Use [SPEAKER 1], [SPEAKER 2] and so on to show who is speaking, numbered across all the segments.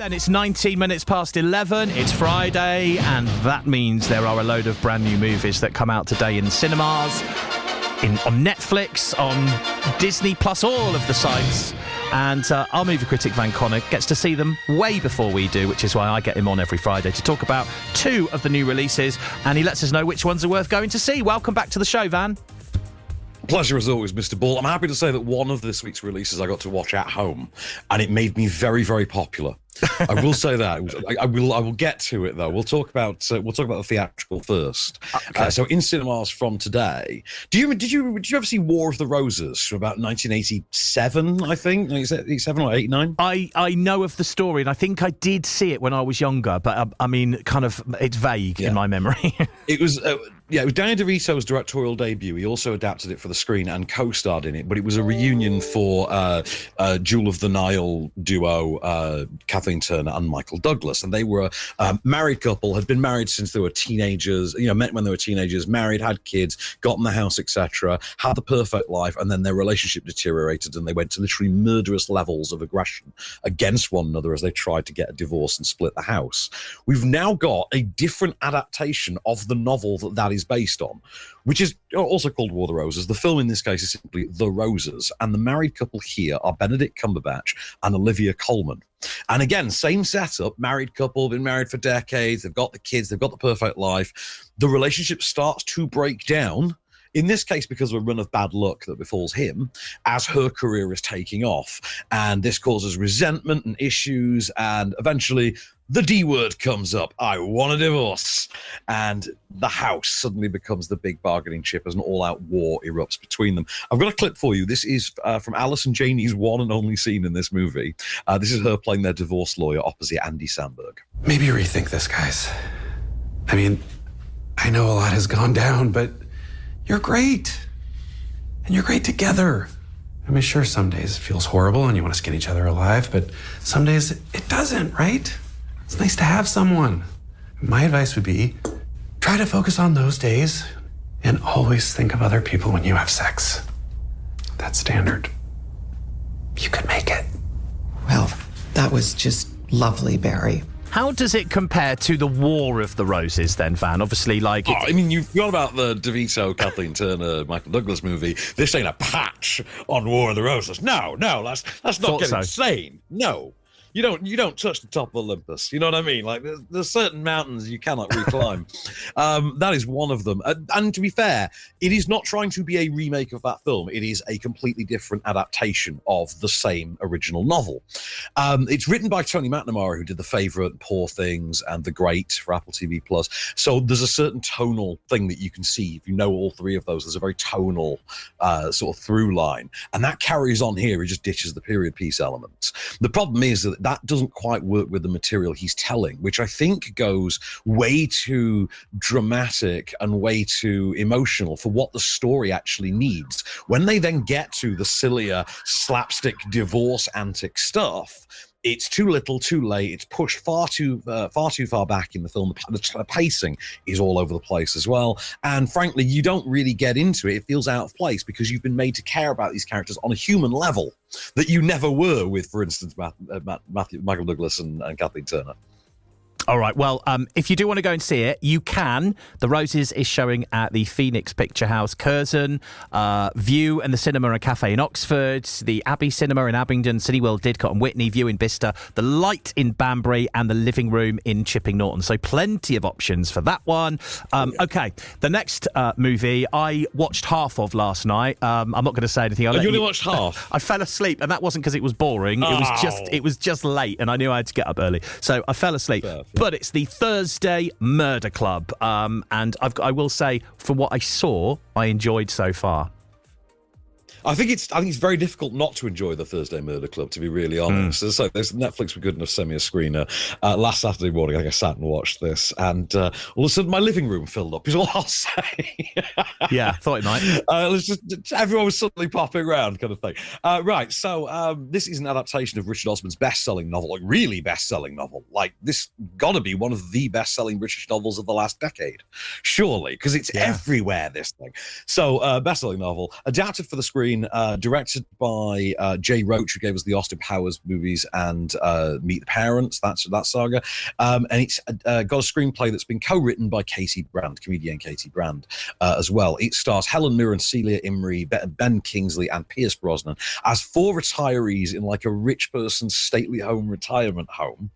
[SPEAKER 1] Then it's 19 minutes past 11. It's Friday, and that means there are a load of brand new movies that come out today in cinemas, on Netflix, on Disney, plus all of the sites. And our movie critic Van Connor gets to see them way before we do, which is why I get him on every Friday to talk about two of the new releases, and he lets us know which ones are worth going to see. Welcome back to the show, Van.
[SPEAKER 2] Pleasure as always, Mr. Ball. I'm happy to say that one of this week's releases I got to watch at home, and it made me very, very popular. I will say that. I will get to it though. We'll talk about the theatrical first. Okay. So in cinemas from today, did you ever see War of the Roses from about 1987? I think 87 or 89.
[SPEAKER 1] I know of the story, and I think I did see it when I was younger, but I mean, kind of, it's vague in my memory.
[SPEAKER 2] It was. It was Danny DeVito's directorial debut. He also adapted it for the screen and co-starred in it, but it was a reunion for Jewel of the Nile duo, Kathleen Turner and Michael Douglas. And they were a married couple, had been married since they were teenagers, met when they were teenagers, married, had kids, got in the house, etc., had the perfect life, and then their relationship deteriorated and they went to literally murderous levels of aggression against one another as they tried to get a divorce and split the house. We've now got a different adaptation of the novel that is based on, which is also called War of the Roses. The film in this case is simply The Roses, and the married couple here are Benedict Cumberbatch and Olivia Colman. And again, same setup, married couple, been married for decades, they've got the kids, they've got the perfect life. The relationship starts to break down, in this case because of a run of bad luck that befalls him as her career is taking off. And this causes resentment and issues, and eventually the D word comes up. I want a divorce. And the house suddenly becomes the big bargaining chip as an all-out war erupts between them. I've got a clip for you. This is from Alison Janey's one and only scene in this movie. This is her playing their divorce lawyer opposite Andy Samberg.
[SPEAKER 3] Maybe rethink this, guys. I mean, I know a lot has gone down, but you're great. And you're great together. I mean, sure, some days it feels horrible and you want to skin each other alive, but some days it doesn't, right? It's nice to have someone. My advice would be, try to focus on those days and always think of other people when you have sex. That's standard. You could make it.
[SPEAKER 4] Well, that was just lovely, Barry.
[SPEAKER 1] How does it compare to the War of the Roses then, Van? Obviously,
[SPEAKER 2] you've got about the DeVito, Kathleen Turner, Michael Douglas movie. This ain't a patch on War of the Roses. No, let's not get insane. No. You don't touch the top of Olympus. You know what I mean? Like there's certain mountains you cannot reclimb. That is one of them. And to be fair, it is not trying to be a remake of that film. It is a completely different adaptation of the same original novel. It's written by Tony McNamara, who did The Favourite, Poor Things, and The Great for Apple TV+. So there's a certain tonal thing that you can see. If you know all three of those, there's a very tonal sort of through line. And that carries on here. It just ditches the period piece element. The problem is that doesn't quite work with the material he's telling, which I think goes way too dramatic and way too emotional for what the story actually needs. When they then get to the sillier slapstick divorce antic stuff, it's too little, too late. It's pushed far too far back in the film. The pacing is all over the place as well. And frankly, you don't really get into it. It feels out of place because you've been made to care about these characters on a human level that you never were with, for instance, Michael Douglas and Kathleen Turner.
[SPEAKER 1] All right, well, if you do want to go and see it, you can. The Roses is showing at the Phoenix Picture House, Curzon, View and the Cinema and Cafe in Oxford, the Abbey Cinema in Abingdon, Cineworld, Didcot and Whitney, View in Bicester, the Light in Banbury and the Living Room in Chipping Norton. So plenty of options for that one. Okay, the next movie I watched half of last night. I'm not going to say anything.
[SPEAKER 2] You only watched half?
[SPEAKER 1] I fell asleep, and that wasn't because it was boring. It was just late, and I knew I had to get up early. So I fell asleep. But it's the Thursday Murder Club, and I will say, from what I saw, I enjoyed so far.
[SPEAKER 2] I think it's very difficult not to enjoy the Thursday Murder Club, to be really honest. So there's Netflix were good enough to send me a screener. Last Saturday morning, I sat and watched this, and all of a sudden my living room filled up, is all I'll say.
[SPEAKER 1] Yeah, thought it might.
[SPEAKER 2] It's just everyone was suddenly popping around, kind of thing. Right, so this is an adaptation of Richard Osman's best-selling novel, like really best-selling novel. Like this got to be one of the best-selling British novels of the last decade, surely, because it's everywhere, this thing. So best-selling novel, adapted for the screen. screen, directed by Jay Roach, who gave us the Austin Powers movies and Meet the Parents, that saga. And it's got a screenplay that's been co-written by comedian Katie Brand, as well. It stars Helen Mirren, Celia Imrie, Ben Kingsley, and Pierce Brosnan as 4 retirees in like a rich person's stately home retirement home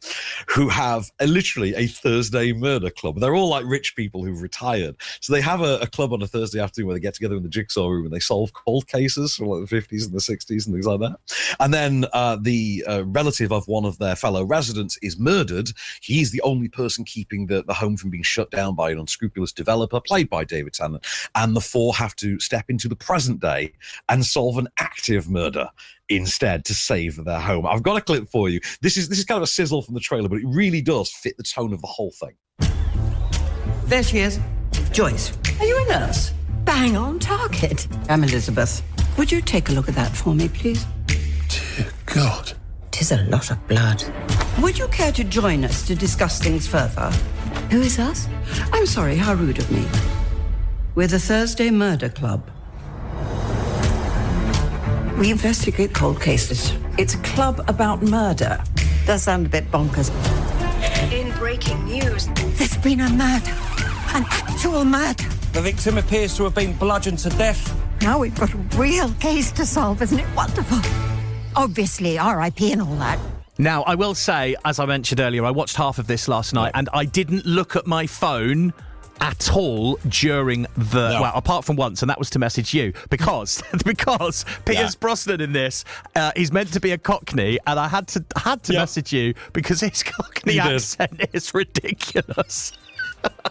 [SPEAKER 2] who have literally a Thursday murder club. They're all like rich people who've retired. So they have a club on a Thursday afternoon where they get together in the jigsaw room and they solve cold cases from like the 50s and the 60s and things like that. And then the relative of one of their fellow residents is murdered. He's the only person keeping the home from being shut down by an unscrupulous developer, played by David Tennant. And the 4 have to step into the present day and solve an active murder instead to save their home. I've got a clip for you. This is kind of a sizzle from the trailer, but it really does fit the tone of the whole thing.
[SPEAKER 5] There she is. Joyce, are you a nurse?
[SPEAKER 6] Bang on target.
[SPEAKER 5] I'm Elizabeth. Would you take a look at that for me, please?
[SPEAKER 7] Dear God.
[SPEAKER 6] 'Tis a lot of blood.
[SPEAKER 5] Would you care to join us to discuss things further?
[SPEAKER 6] Who is us?
[SPEAKER 5] I'm sorry, how rude of me. We're the Thursday Murder Club. We investigate cold cases. It's a club about murder. Does sound a bit bonkers.
[SPEAKER 8] In breaking news,
[SPEAKER 6] There's been a murder. An actual murder.
[SPEAKER 9] The victim appears to have been bludgeoned to death.
[SPEAKER 6] Now we've got a real case to solve, isn't it wonderful? Obviously, R.I.P. and all that.
[SPEAKER 1] Now, I will say, as I mentioned earlier, I watched half of this last night and I didn't look at my phone at all during well, apart from once, and that was to message you because Pierce Brosnan in this he's meant to be a Cockney, and I had to message you because his Cockney accent is ridiculous.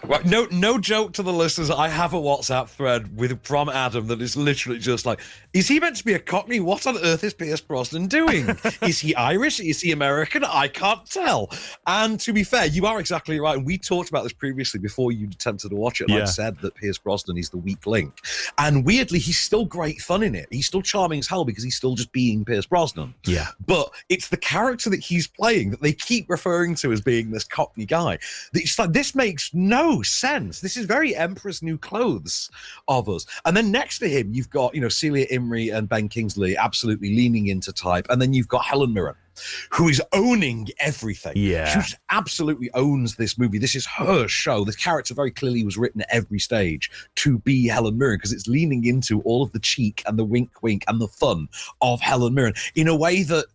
[SPEAKER 2] Right, no joke to the listeners. I have a WhatsApp thread from Adam that is literally just like, is he meant to be a Cockney? What on earth is Pierce Brosnan doing? Is he Irish? Is he American? I can't tell. And to be fair, you are exactly right. And we talked about this previously before you attempted to watch it. And I said that Pierce Brosnan is the weak link. And weirdly, he's still great fun in it. He's still charming as hell because he's still just being Pierce Brosnan.
[SPEAKER 1] Yeah.
[SPEAKER 2] But it's the character that he's playing that they keep referring to as being this Cockney guy. It's like, this makes no sense. This is very Emperor's New Clothes of us. And then next to him, you've got, Celia Imrie and Ben Kingsley absolutely leaning into type. And then you've got Helen Mirren, who is owning everything. Yeah. She just absolutely owns this movie. This is her show. This character very clearly was written at every stage to be Helen Mirren because it's leaning into all of the cheek and the wink and the fun of Helen Mirren in a way that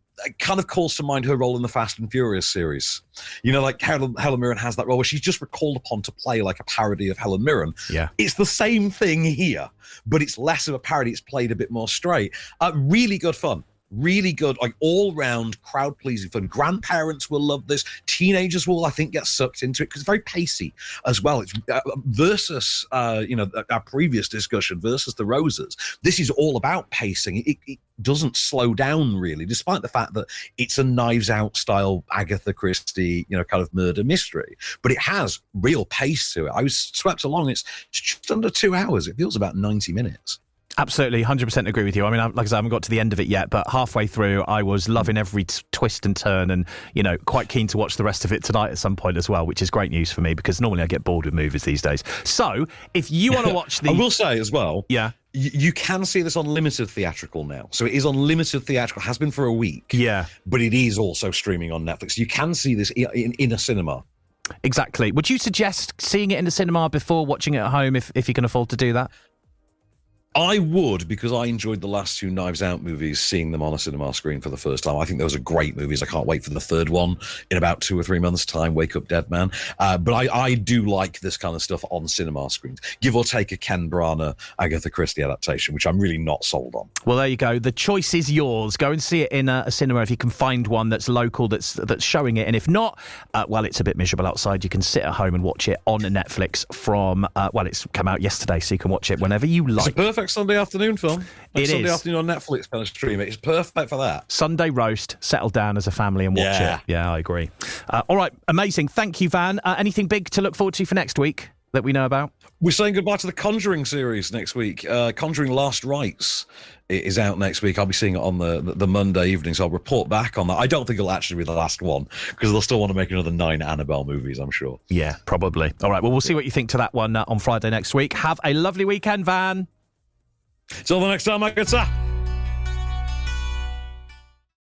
[SPEAKER 2] kind of calls to mind her role in the Fast and Furious series. Like Helen Mirren has that role where she's just recalled upon to play like a parody of Helen Mirren. Yeah. It's the same thing here, but it's less of a parody. It's played a bit more straight. Really good fun. Really good, like all-round crowd-pleasing fun. Grandparents will love this. Teenagers will, I think, get sucked into it because it's very pacey as well. It's versus, our previous discussion versus The Roses. This is all about pacing. It doesn't slow down really, despite the fact that it's a Knives Out style Agatha Christie, kind of murder mystery. But it has real pace to it. I was swept along. It's just under 2 hours. It feels about 90 minutes.
[SPEAKER 1] Absolutely, 100% agree with you. I mean, like I said, I haven't got to the end of it yet, but halfway through, I was loving every twist and turn and, quite keen to watch the rest of it tonight at some point as well, which is great news for me because normally I get bored with movies these days. So, if you want to watch the...
[SPEAKER 2] I will say as well, you can see this on limited theatrical now. So it is on limited theatrical, has been for a week. Yeah. But it is also streaming on Netflix. You can see this in a cinema.
[SPEAKER 1] Exactly. Would you suggest seeing it in the cinema before watching it at home if you can afford to do that?
[SPEAKER 2] I would, because I enjoyed the last 2 Knives Out movies, seeing them on a cinema screen for the first time. I think those are great movies. I can't wait for the third one in about 2 or 3 months' time, Wake Up Dead Man. But I do like this kind of stuff on cinema screens, give or take a Ken Branagh, Agatha Christie adaptation, which I'm really not sold on.
[SPEAKER 1] Well, there you go. The choice is yours. Go and see it in a cinema if you can find one that's local, that's showing it. And if not, it's a bit miserable outside. You can sit at home and watch it on Netflix from, it's come out yesterday, so you can watch it whenever you like.
[SPEAKER 2] It's a perfect Sunday afternoon film. Sunday afternoon on Netflix kind of stream it. It's perfect for that.
[SPEAKER 1] Sunday roast, settle down as a family and watch it. Yeah, I agree. All right, amazing. Thank you, Van. Anything big to look forward to for next week that we know about?
[SPEAKER 2] We're saying goodbye to the Conjuring series next week. Conjuring Last Rites is out next week. I'll be seeing it on the Monday evening, so I'll report back on that. I don't think it'll actually be the last one because they'll still want to make another 9 Annabelle movies, I'm sure.
[SPEAKER 1] Yeah, probably. All right, well, we'll see what you think to that one on Friday next week. Have a lovely weekend, Van.
[SPEAKER 2] Till the next time, my good sir.